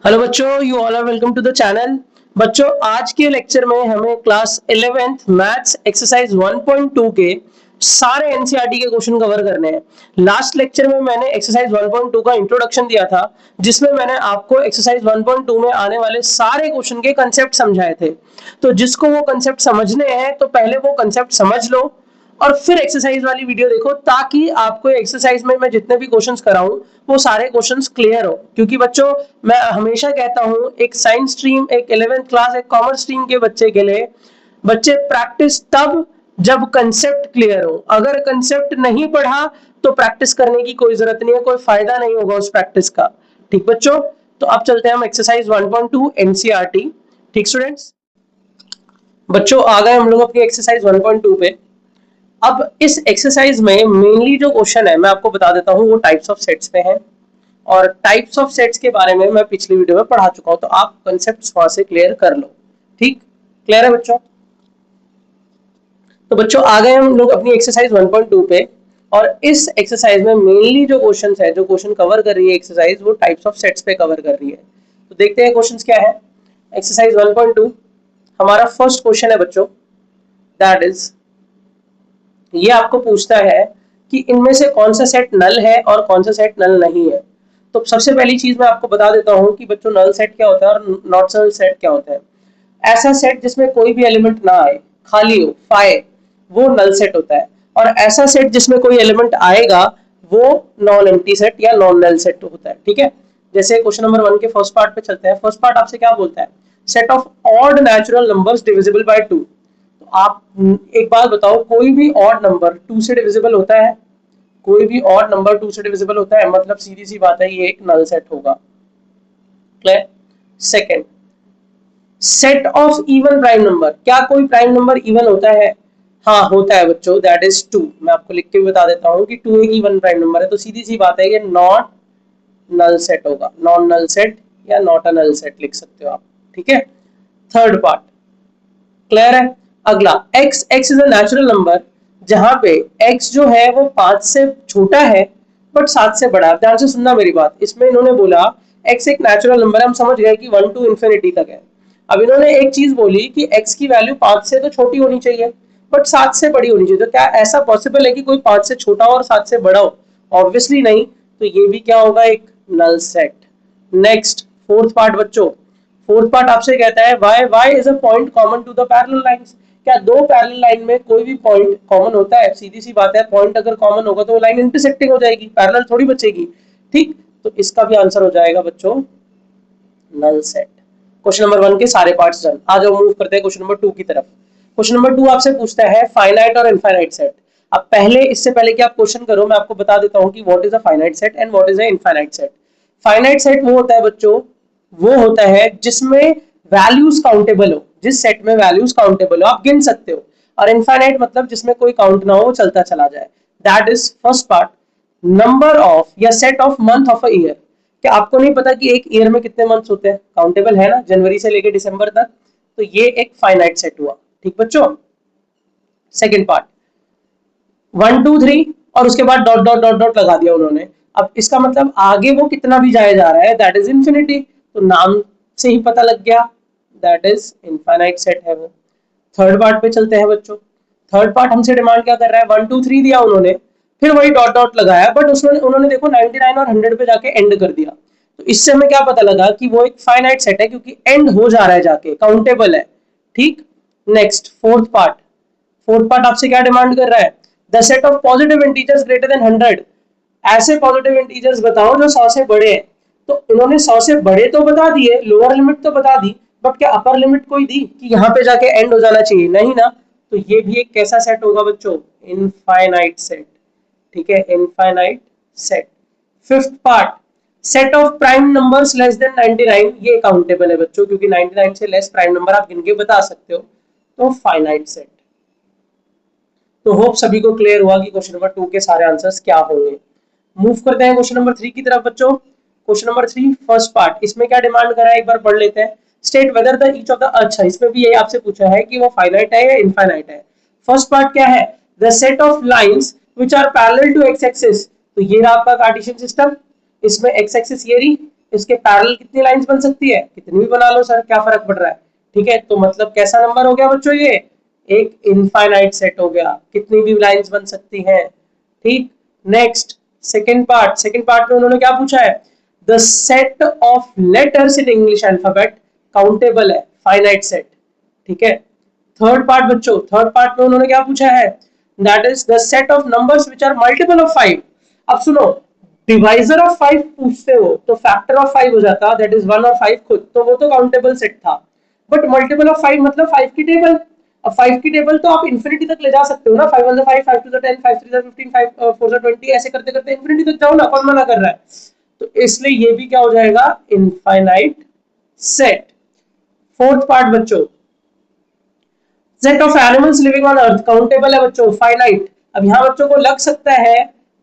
Hello बच्चों, you all are welcome to the channel. बच्चों, आज के लेक्चर में हमें क्लास 11th मैथ्स एक्सरसाइज 1.2 के सारे एनसीईआरटी के क्वेश्चन कवर करने हैं। लास्ट लेक्चर में मैंने एक्सरसाइज 1.2 का इंट्रोडक्शन दिया था, जिसमें मैंने आपको एक्सरसाइज 1.2 में आने वाले सारे क्वेश्चन के कंसेप्ट समझाए थे। तो जिसको वो कंसेप्ट समझने हैं तो पहले वो कंसेप्ट समझ लो और फिर एक्सरसाइज वाली वीडियो देखो, ताकि आपको एक्सरसाइज में मैं जितने भी क्वेश्चंस कराऊं वो सारे क्वेश्चंस क्लियर हो। क्योंकि बच्चों, मैं हमेशा कहता हूं, एक साइंस स्ट्रीम, एक 11th क्लास, एक कॉमर्स स्ट्रीम के बच्चे के लिए बच्चे प्रैक्टिस तब जब कंसेप्ट क्लियर हो। अगर कंसेप्ट नहीं पढ़ा तो प्रैक्टिस करने की कोई जरूरत नहीं है, कोई फायदा नहीं होगा उस प्रैक्टिस का। ठीक बच्चों, तो अब चलते हैं हम एक्सरसाइज 1.2 एनसीईआरटी। ठीक स्टूडेंट्स, बच्चों आ गए हम लोग अपनी एक्सरसाइज 1.2 पे। अब इस एक्सरसाइज में मेनली जो क्वेश्चन है मैं आपको बता देता हूँ, वो टाइप्स ऑफ सेट्स पे है। और टाइप्स ऑफ सेट्स के बारे में मैं पिछली वीडियो में पढ़ा चुका हूँ, तो आप कंसेप्ट वहां से क्लियर कर लो। ठीक, क्लियर है बच्चों? तो बच्चों आ गए हम लोग अपनी एक्सरसाइज 1.2 पे। और इस एक्सरसाइज में मेनली जो क्वेश्चन है, जो क्वेश्चन कवर कर रही है एक्सरसाइज, वो टाइप्स ऑफ सेट्स पे कवर कर रही है। तो देखते हैं क्वेश्चन क्या है। एक्सरसाइज 1.2 हमारा फर्स्ट क्वेश्चन है बच्चों, दैट इज, ये आपको पूछता है कि इनमें से कौन सा सेट नल है और कौन सा सेट नल नहीं है। तो सबसे पहली चीज मैं आपको बता देता हूं कि बच्चों, नल सेट क्या होता है और नॉट नल सेट क्या होता है। ऐसा सेट जिसमें कोई भी एलिमेंट ना आए, खाली हो, फाए, वो नल सेट होता है। और ऐसा सेट जिसमें कोई एलिमेंट आएगा वो नॉन एम्प्टी सेट या नॉन नल सेट होता है। ठीक है, जैसे क्वेश्चन नंबर 1 के फर्स्ट पार्ट पे चलते हैं। फर्स्ट पार्ट आपसे क्या बोलता है? Set of odd natural numbers divisible by 2। आप एक बात बताओ, कोई भी ऑड नंबर 2 से डिविजिबल होता है? कोई भी ऑड नंबर 2 से डिविजिबल होता है? मतलब सीधी सी बात है, ये एक नल सेट होगा। Clear? Second, set of even prime number. क्या कोई प्राइम नंबर इवन होता है? हाँ होता है बच्चों, दैट इज 2। मैं आपको लिख के भी बता देता हूँ कि 2 एक इवन प्राइम नंबर है। तो सीधी सी बात है, ये नॉट नल सेट होगा। नॉन नल सेट या नॉट अ नल सेट लिख सकते हो आप। ठीक है, थर्ड पार्ट क्लियर है? अगला, x x is a natural number, जहां पे x जो है वो 5 से छोटा है बट 7 से बड़ा है। ध्यान से सुनना मेरी बात। इसमें इन्होंने बोला x एक नेचुरल नंबर है, हम समझ गए कि 1 टू इंफिनिटी तक है। अब इन्होंने एक चीज बोली कि x की वैल्यू 5 से तो छोटी होनी चाहिए बट 7 से बड़ी होनी चाहिए। तो क्या ऐसा पॉसिबल है कि कोई 5 से छोटा हो और 7 से बड़ा हो? ऑब्वियसली नहीं। तो ये भी क्या होगा? एक null set. Next, fourth part बच्चों। फोर्थ पार्ट आपसे कहता है y is a point common to the parallel lines. क्या दो पैरेलल लाइन में कोई भी पॉइंट कॉमन होता है? सीधी सी बात है, पॉइंट अगर कॉमन होगा तो वो लाइन इंटरसेक्टिंग हो जाएगी, पैरेलल थोड़ी बचेगी। ठीक, तो इसका भी आंसर हो जाएगा बच्चों नल सेट। क्वेश्चन नंबर 1 के सारे पार्ट्स डन। आ जाओ, मूव करते हैं क्वेश्चन नंबर 2 की तरफ। क्वेश्चन नंबर 2 आपसे पूछता है फाइनाइट और इनफाइनाइट सेट। अब पहले, इससे पहले कि आप क्वेश्चन करो, मैं आपको बता देता हूं कि what is a finite set and what is a infinite set. Finite set वो होता है बच्चों, वो होता है जिसमें वैल्यूज काउंटेबल हो। जिस सेट में वैल्यूज काउंटेबल हो, आप गिन सकते हो। और इनफाइनाइट मतलब जिसमें कोई काउंट ना हो, चलता चला जाए। That is first part. Number of या set of month of a year. क्या आपको नहीं पता कि एक ईयर में कितने मंथ्स होते हैं? काउंटेबल है ना, जनवरी से लेकर दिसंबर तक। तो ये एक फाइनाइट सेट हुआ। ठीक बच्चों, सेकंड पार्ट 1 2 3 और उसके बाद डॉट डॉट डॉट डॉट लगा दिया उन्होंने। अब इसका मतलब आगे वो कितना भी जाया जा रहा है, दैट इज इंफिनिटी। तो नाम से ही पता लग गया, दैट इज इनफाइनाइट सेट है वो। थर्ड पार्ट पे चलते हैं बच्चों। थर्ड पार्ट हमसे डिमांड क्या कर रहा है? 1 2 3 दिया उन्होंने, फिर वही डॉट डॉट लगाया, बट उसने उन्होंने देखो 99 और 100 पे जाके एंड कर दिया। तो इससे हमें क्या पता लगा कि वो एक फाइनाइट सेट है, क्योंकि एंड हो जा रहा है जाके, काउंटेबल है। ठीक, next fourth part. Fourth part आपसे क्या डिमांड कर रहा है? The set of positive integers greater than 100। ऐसे पॉजिटिव इंटीजर्स बताओ जो 100 से बड़े हैं। तो इन्होंने 100 से बड़े तो बता दिए, लोअर लिमिट तो बता दी, बट क्या अपर लिमिट कोई दी कि यहाँ पे जाके एंड हो जाना चाहिए? नहीं ना। तो ये भी एक कैसा सेट होगा बच्चों? Infinite set. ठीक है, infinite set. Fifth part, set of prime numbers less than 99। ये काउंटेबल है बच्चों, क्योंकि 99 से लेस प्राइम नंबर आप गिन के बता सकते हो। तो फाइनाइट सेट। तो होप सभी को क्लियर हुआ कि क्वेश्चन नंबर 2 के सारे आंसर्स क्या होंगे। मूव करते हैं क्वेश्चन नंबर 3 की तरफ बच्चों। क्वेश्चन नंबर 3 फर्स्ट पार्ट, इसमें क्या डिमांड करा है एक बार पढ़ लेते हैं। State whether the each of the, अच्छा इसमें भी यही आपसे पूछा है कि वो फाइनाइट है या इनफाइनाइट है। फर्स्ट पार्ट क्या है? The set of lines which are parallel to X axis. तो ये रहा आपका कार्टेशियन सिस्टम, इसमें एक्स एक्सिस ये रही, इसके पैरेलल कितनी लाइंस बन सकती है, कितनी भी बना लो सर, क्या फर्क पड़ रहा है। ठीक है, तो मतलब कैसा नंबर हो गया बच्चों, ये एक इनफाइनाइट सेट हो गया, कितनी भी लाइंस बन सकती हैं। ठीक, नेक्स्ट सेकंड पार्ट में उन्होंने क्या पूछा है, the set of letters in English alphabet countable है, फाइनाइट सेट। ठीक है, थर्ड पार्ट बच्चों, थर्ड पार्ट में उन्होंने क्या पूछा है, that is the set of numbers which are multiple of 5। अब सुनो, डिवाइजर ऑफ 5 पूछते हो तो फैक्टर ऑफ 5 हो जाता, दैट इज 1 और 5 खुद, तो वो तो काउंटेबल सेट था। बट मल्टीपल ऑफ 5 मतलब 5 की टेबल। अब 5 की टेबल तो आप इन्फिनिटी तक ले जा सकते हो ना, 5 1 5, 5 2 10, 5 3 15, 5 4 20, ऐसे करते करते इन्फिनिटी तक जाओ ना, कौन मना कर रहा है। तो इसलिए ये भी क्या हो जाएगा, इनफाइनाइट सेट। फोर्थ पार्ट बच्चों, set of animals living on earth countable है बच्चों, फाइनाइट। अब यहां बच्चों को लग सकता है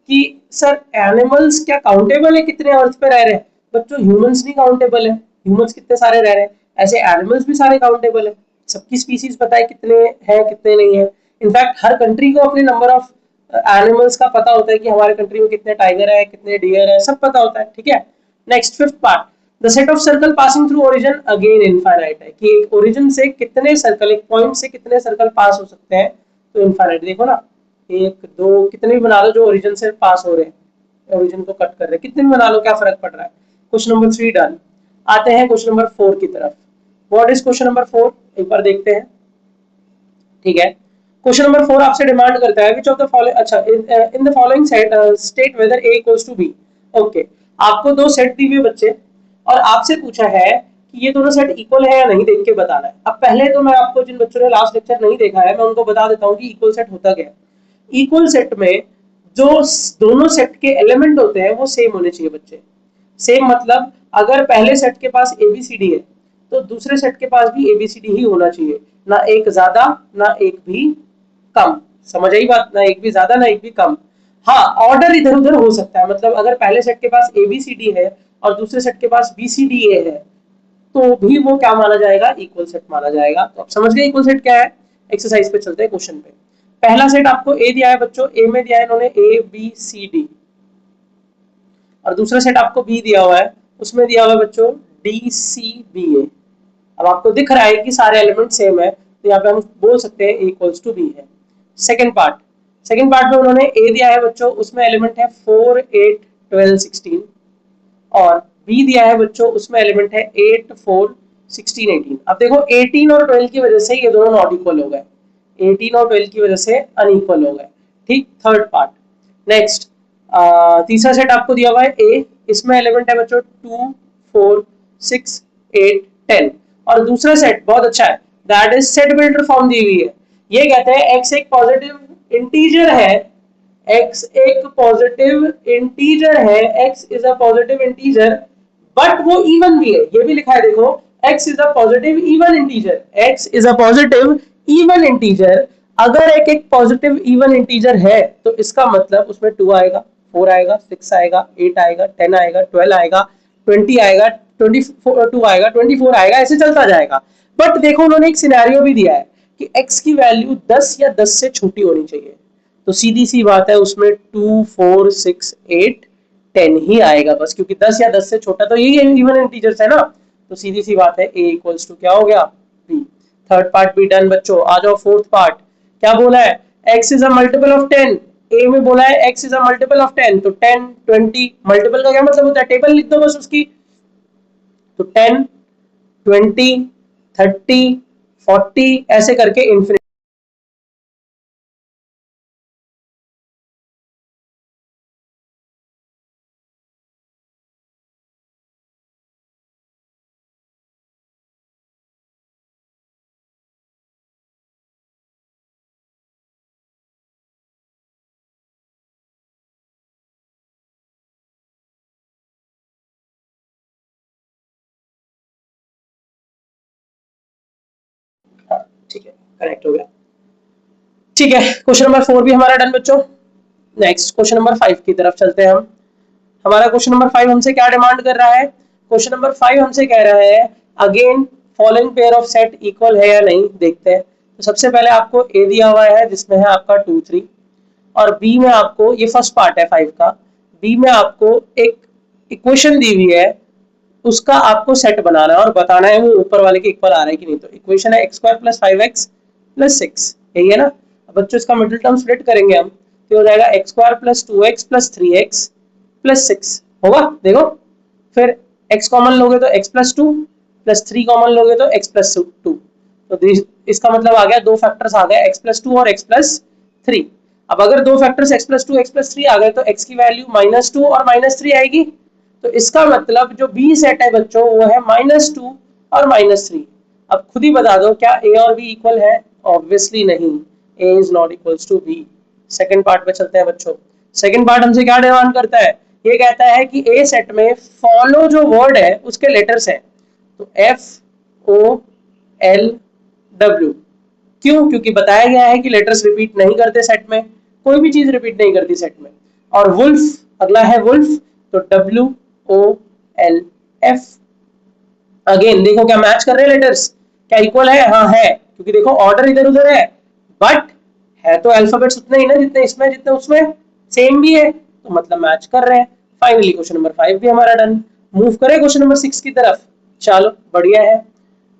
कि सर एनिमल्स क्या काउंटेबल है, कितने अर्थ पे रह रहे हैं। बच्चों ह्यूमंस नहीं काउंटेबल है, ह्यूमंस कितने सारे रह रहे हैं, ऐसे एनिमल्स भी सारे काउंटेबल है, सबकी स्पीसीज पता है कितने हैं कितने नहीं है। इनफैक्ट हर कंट्री को अपने नंबर ऑफ एनिमल्स का पता होता है कि हमारे कंट्री में कितने टाइगर है, कितने डियर है, सब पता होता है। ठीक है, next fifth part, the set of circle passing through origin again infinite है, कि एक ओरिजिन से कितने सर्कल, एक पॉइंट से कितने सर्कल पास हो सकते हैं, तो इनफाइनाइट। देखो ना, एक दो कितने भी बना लो जो ओरिजिन से पास हो रहे हैं, ओरिजिन को कट कर रहे हैं, कितने भी बना लो, क्या फर्क पड़ रहा है। Question number 3 done. आते हैं क्वेश्चन नंबर 4 की तरफ। व्हाट इज क्वेश्चन नंबर 4, एक बार देखते हैं। ठीक है, क्वेश्चन नंबर 4 आपसे डिमांड करता है व्हिच ऑफ द फॉलोइंग, अच्छा in the following set state whether a equals to b। Okay, आपको दो सेट दी हुई बच्चे और आपसे पूछा है कि ये दोनों सेट इक्वल है या नहीं, देख के बताना है। अब पहले तो मैं आपको, जिन बच्चों ने लास्ट लेक्चर नहीं देखा है, मैं उनको बता देता हूँ कि इक्वल सेट होता क्या है। इक्वल सेट में जो दोनों सेट के एलिमेंट होते हैं वो सेम होने चाहिए बच्चे। सेम मतलब अगर पहले सेट के पास एबीसीडी है तो दूसरे सेट के पास भी एबीसीडी ही होना चाहिए, ना एक ज्यादा ना एक भी कम। समझ आई बात, ना एक भी ज्यादा ना एक भी कम। हाँ, ऑर्डर इधर उधर हो सकता है, मतलब अगर पहले सेट के पास एबीसीडी है और दूसरे सेट के पास बीसीडीए है तो भी वो क्या माना जाएगा, इक्वल सेट माना जाएगा। तो आप समझ गए इक्वल सेट क्या है। एक्सरसाइज पे चलते हैं, क्वेश्चन पे। पहला सेट आपको ए दिया है बच्चों, ए में दिया है इन्होंने ए बी सी डी, और दूसरा सेट आपको बी दिया हुआ है, उसमें दिया हुआ है बच्चों डी सी बी ए। अब आपको दिख रहा है कि सारे एलिमेंट सेम है, तो यहाँ पे हम बोल सकते हैं इक्वल्स टू बी है। सेकंड पार्ट में उन्होंने ए दिया है बच्चों, उसमें एलिमेंट है 4 8 12 16, और बी दिया है बच्चों, उसमें एलिमेंट है 8 4 16 18। अब देखो 18 और 12 की वजह से ये दोनों नॉट इक्वल हो गए, 18 और 12 की वजह से अनइक्वल हो गए। ठीक, थर्ड पार्ट। नेक्स्ट तीसरा सेट आपको दिया हुआ है ए, इसमें एलिमेंट है बच्चों 2 4 6 8 10, और दूसरा सेट बहुत अच्छा है, that is set builder form दी हुई है। ये कहते हैं x एक पॉजिटिव इंटीजर है, x एक पॉजिटिव इंटीजर है, x is a positive integer, but वो इवन भी है, ये भी लिखा है देखो, x is a positive even integer, x is a positive even integer. अगर एक पॉजिटिव इवन इंटीजर है तो इसका मतलब उसमें 2 आएगा, 4 आएगा, 6 आएगा, 8 आएगा, 10 आएगा, 12 आएगा, 20 आएगा, 22 आएगा, 24 आएगा, ऐसे चलता जाएगा। बट देखो उन्होंने एक सिनेरियो भी दिया है कि x की वैल्यू 10 या 10 से छोटी होनी चाहिए, तो सीधी सी बात है उसमें 2 4 6 8 10 ही आएगा बस, क्योंकि 10 या 10 से छोटा तो यही इवन इंटीजर्स है ना, तो सीधी सी बात है a इक्वल्स टू क्या हो गया, b। थर्ड पार्ट भी डन बच्चों। आ जाओ फोर्थ पार्ट। क्या बोला है, x is a multiple of 10, a में बोला है x is a multiple of 10, तो 10 20 मल्टीपल का क्या मतलब होता है, टेबल लिख दो बस उसकी, तो 10 20 30 40 ऐसे करके इन्फिनिटी। ठीक है, करेक्ट हो गया। ठीक है, क्वेश्चन नंबर 4 भी हमारा डन बच्चों। नेक्स्ट क्वेश्चन नंबर 5 की तरफ चलते हैं हम। हमारा क्वेश्चन नंबर 5 हमसे क्या डिमांड कर रहा है, क्वेश्चन नंबर 5 हमसे कह रहा है again following pair of set equal है या नहीं, देखते हैं। तो सबसे पहले आपको ए दिया हुआ है जिसमें है आपका 2 3, और बी में आपको, ये फर्स्ट पार्ट है 5 का, बी में आपको एक इक्वेशन दी हुई है उसका आपको सेट बनाना है और बताना है वो ऊपर वाले के इक्वल आ रहा है कि नहीं। तो इक्वेशन है x square plus 5x plus 6, यही है ना। अब बच्चों इसका मिडिल टर्म स्प्लिट करेंगे हम, तो हो जाएगा x square plus 2x plus 3x plus 6 होगा। देखो फिर x कॉमन लोगे तो x प्लस 2 प्लस 3 कॉमन लोगे तो x प्लस 2। तो इसका मतलब आ गया दो फैक्टर्स आ गए x प्लस 2 और x प्लस 3। अब अगर दो factors x plus 2 x plus 3 आ गए तो x की वैल्यू -2 और -3 आएगी। तो इसका मतलब जो बी सेट है बच्चों वो है -2 और -3। अब खुद ही बता दो क्या a और b इक्वल है? ऑब्वियसली नहीं, a is not equals to b। Second part पे चलते हैं बच्चों। सेकंड पार्ट हमसे क्या डिमांड करता है? ये कहता है कि a सेट में फॉलो जो वर्ड है उसके लेटर्स हैं, तो F O L W। क्यों? क्योंकि बताया गया है कि लेटर्स रिपीट नहीं करते सेट में, कोई भी चीज रिपीट नहीं करती सेट में। और वुल्फ, अगला है वुल्फ, तो WOLF। अगेन देखो क्या मैच कर रहे हैं लेटर्स, क्या इक्वल है? हाँ है, क्योंकि देखो ऑर्डर इधर उधर है बट है तो अल्फाबेट्स उतने ही ना जितने इसमें जितने उसमें, सेम भी है, तो मतलब मैच कर रहे हैं। फाइनली क्वेश्चन नंबर 5 भी हमारा डन। मूव करें क्वेश्चन नंबर 6 की तरफ। चलो बढ़िया है,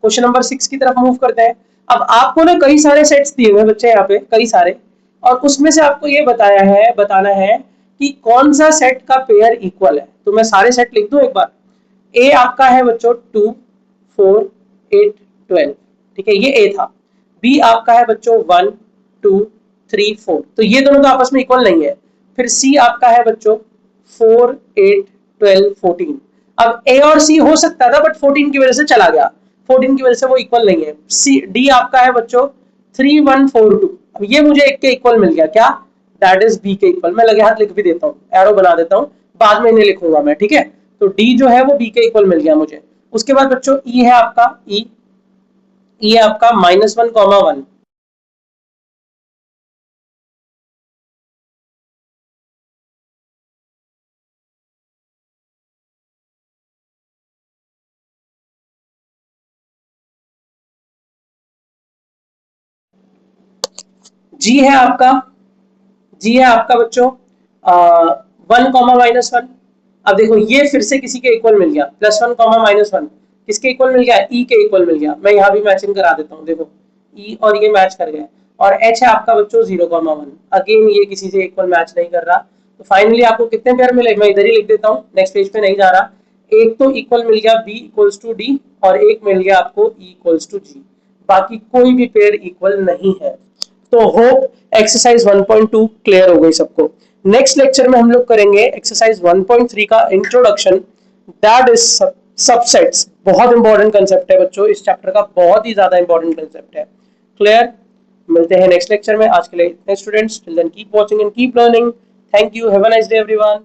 क्वेश्चन नंबर 6 की तरफ मूव करते हैं। अब आपको ना कई सारे सेट्स दिए हुए बच्चे यहाँ पे, कई सारे, और उसमें से आपको ये बताना है कि कौन सा सेट का पेयर इक्वल है। तो मैं सारे सेट लिख दूं एक बार। ए आपका है बच्चों 2 4 8 12, ठीक है, ये ए था। बी आपका है बच्चों 1 2 3 4, तो ये दोनों तो आपस में इक्वल नहीं है। फिर सी आपका है बच्चों 4 8 12 14। अब ए और सी हो सकता था बट 14 की वजह से चला गया, 14 की वजह से वो इक्वल नहीं है। सी डी आपका है बच्चों 3 1 4 2। अब ये मुझे एक के इक्वल मिल गया, क्या? दैट इज बी के इक्वल। मैं लगे हाथ लिख भी देता हूँ, एरो बना देता हूँ, बाद में इन्हें लिखूंगा मैं, ठीक है। तो डी जो है वो बी के इक्वल मिल गया मुझे। उसके बाद बच्चों ई है आपका, ई है आपका -1, 1। जी है आपका, जी है आपका बच्चों 1, -1। अब देखो ये फिर से किसी के इक्वल मिल गया, +1, -1 किसके इक्वल मिल गया? ई के इक्वल मिल गया। मैं यहाँ भी मैचिंग करा देता हूँ, देखो ई और ये मैच कर गए। और एच है आपका बच्चों 0, 1। अगेन ये किसी से इक्वल मैच नहीं कर रहा। तो फाइनली आपको कितने पेयर मिले? मैं इधर ही लिख देता हूँ, नेक्स्ट पेज पे नहीं जा रहा। एक तो इक्वल मिल गया बी इक्वल्स टू डी, और एक मिल गया आपको ई इक्वल्स टू जी। बाकी कोई भी पेयर इक्वल नहीं है। तो होप एक्सरसाइज 1.2 क्लियर हो गई सबको। नेक्स्ट लेक्चर में हम लोग करेंगे एक्सरसाइज 1.3 का इंट्रोडक्शन, दैट इज सबसेट्स। बहुत इंपॉर्टेंट कंसेप्ट है बच्चों, इस चैप्टर का बहुत ही ज्यादा इंपॉर्टेंट कंसेप्ट है। क्लियर? मिलते हैं नेक्स्ट लेक्चर में। आज के लिए students, till then keep watching and keep learning. Thank you, have a nice day everyone.